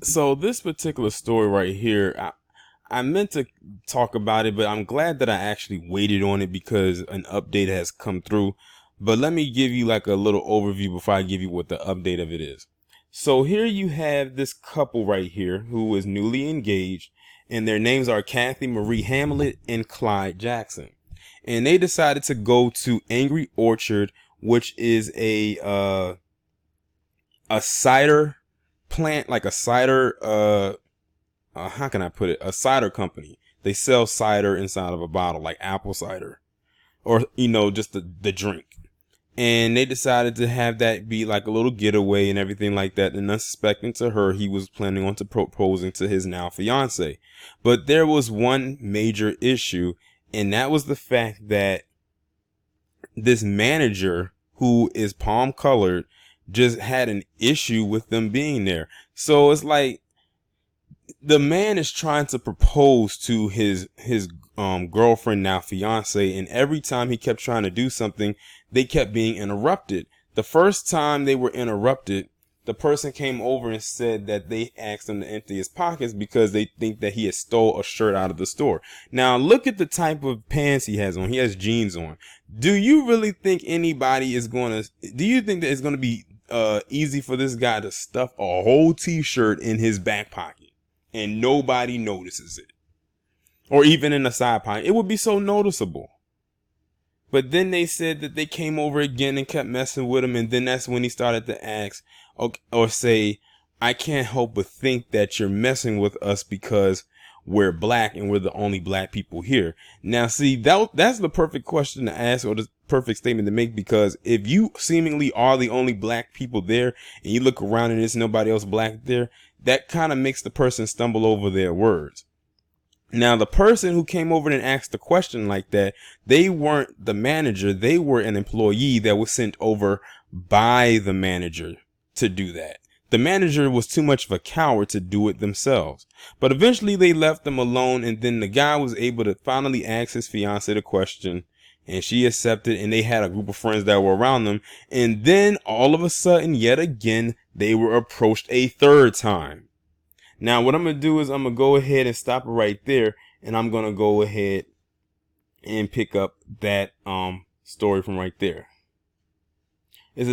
So this particular story right here, I meant to talk about it, but I'm glad that I actually waited on it because an update has come through. But let me give you like a little overview before I give you what the update of it is. So here you have this couple right here who is newly engaged, and their names are Kathy Marie Hamlet and Clyde Jackson. And they decided to go to Angry Orchard, which is a cider plant, like a cider how can I put it? A cider company. They sell cider inside of a bottle, like apple cider, or just the drink. And they decided to have that be like a little getaway and everything like that. And unsuspecting to her, he was planning on to proposing to his now fiance. But there was one major issue, and that was the fact that this manager, who is palm colored, just had an issue with them being there. So it's like the man is trying to propose to his girlfriend, now fiance, and every time he kept trying to do something, they kept being interrupted. The first time they were interrupted, the person came over and said that they asked him to empty his pockets because they think that he had stole a shirt out of the store. Now look at the type of pants he has on. He has jeans on. Do you really think anybody is going to, do you think that it's going to be easy for this guy to stuff a whole t-shirt in his back pocket and nobody notices it? Or even in a side pocket? It would be so noticeable. But then they said that they came over again and kept messing with him. And then that's when he started to ask or say, I can't help but think that you're messing with us because we're black and we're the only black people here. Now, see, that's the perfect question to ask, or the perfect statement to make, because if you seemingly are the only black people there and you look around and there's nobody else black there, that kind of makes the person stumble over their words. Now, the person who came over and asked the question like that, they weren't the manager. They were an employee that was sent over by the manager to do that. The manager was too much of a coward to do it themselves. But eventually they left them alone, and then the guy was able to finally ask his fiance the question, and she accepted, and they had a group of friends that were around them. And then all of a sudden, yet again, they were approached a third time. Now, what I'm going to do is I'm going to go ahead and stop it right there. And I'm going to go ahead and pick up that story from right there. It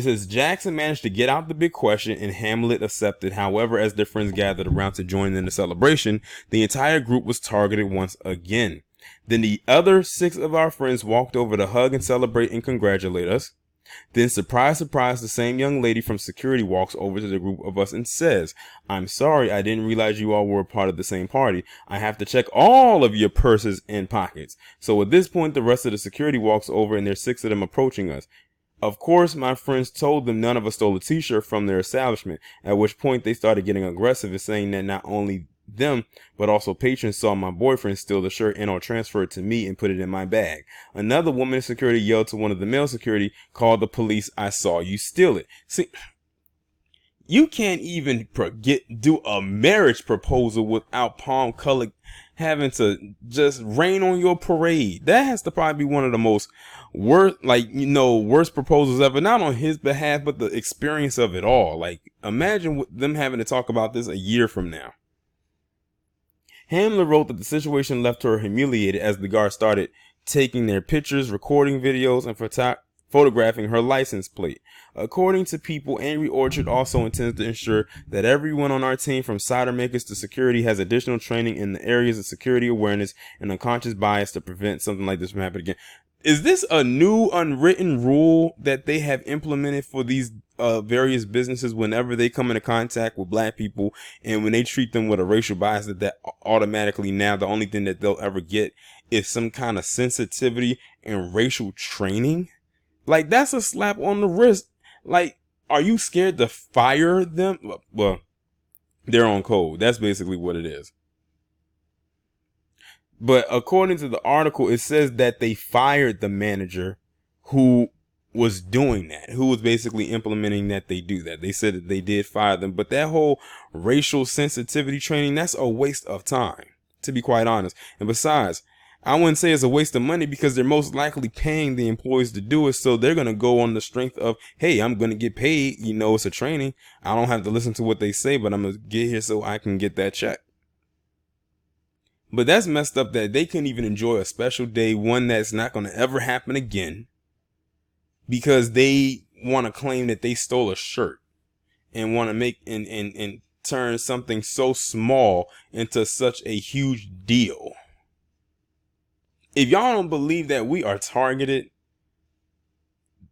says Jackson managed to get out the big question and Hamlet accepted. However, as their friends gathered around to join in the celebration, the entire group was targeted once again. Then the other 6 of our friends walked over to hug and celebrate and congratulate us. Then, surprise, surprise, the same young lady from security walks over to the group of us and says, I'm sorry, I didn't realize you all were a part of the same party. I have to check all of your purses and pockets. So at this point, the rest of the security walks over and there's 6 of them approaching us. Of course, my friends told them none of us stole a t-shirt from their establishment, at which point they started getting aggressive and saying that not only them, but also patrons saw my boyfriend steal the shirt and or transfer it to me and put it in my bag. Another woman in security yelled to one of the male security, call the police, I saw you steal it. See, you can't even do a marriage proposal without palm color having to just rain on your parade. That has to probably be one of the most worst proposals ever. Not on his behalf, but the experience of it all. Like, imagine them having to talk about this a year from now. Hamler wrote that the situation left her humiliated as the guards started taking their pictures, recording videos, and photographing her license plate. According to People, Angry Orchard also intends to ensure that everyone on our team, from cider makers to security, has additional training in the areas of security awareness and unconscious bias to prevent something like this from happening again. Is this a new unwritten rule that they have implemented for these various businesses whenever they come into contact with black people, and when they treat them with a racial bias, that automatically now the only thing that they'll ever get is some kind of sensitivity and racial training? Like, that's a slap on the wrist. Like, are you scared to fire them? Well, they're on code. That's basically what it is. But according to the article, it says that they fired the manager who was doing that, who was basically implementing that they do that. They said that they did fire them. But that whole racial sensitivity training, that's a waste of time, to be quite honest. And besides, I wouldn't say it's a waste of money because they're most likely paying the employees to do it. So they're going to go on the strength of, hey, I'm going to get paid. You know, it's a training. I don't have to listen to what they say, but I'm going to get here so I can get that check. But that's messed up that they couldn't even enjoy a special day, one that's not going to ever happen again, because they want to claim that they stole a shirt and want to make and turn something so small into such a huge deal. If y'all don't believe that we are targeted,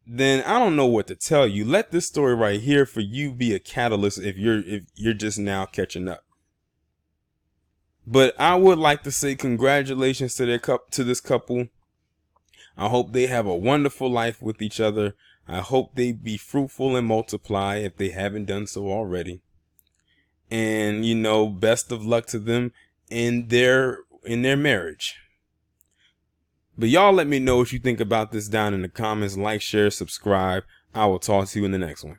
then I don't know what to tell you. Let this story right here for you be a catalyst if you're just now catching up. But I would like to say congratulations to this couple. I hope they have a wonderful life with each other. I hope they be fruitful and multiply if they haven't done so already. And you know, best of luck to them in their marriage. But y'all let me know what you think about this down in the comments. Like, share, subscribe. I will talk to you in the next one.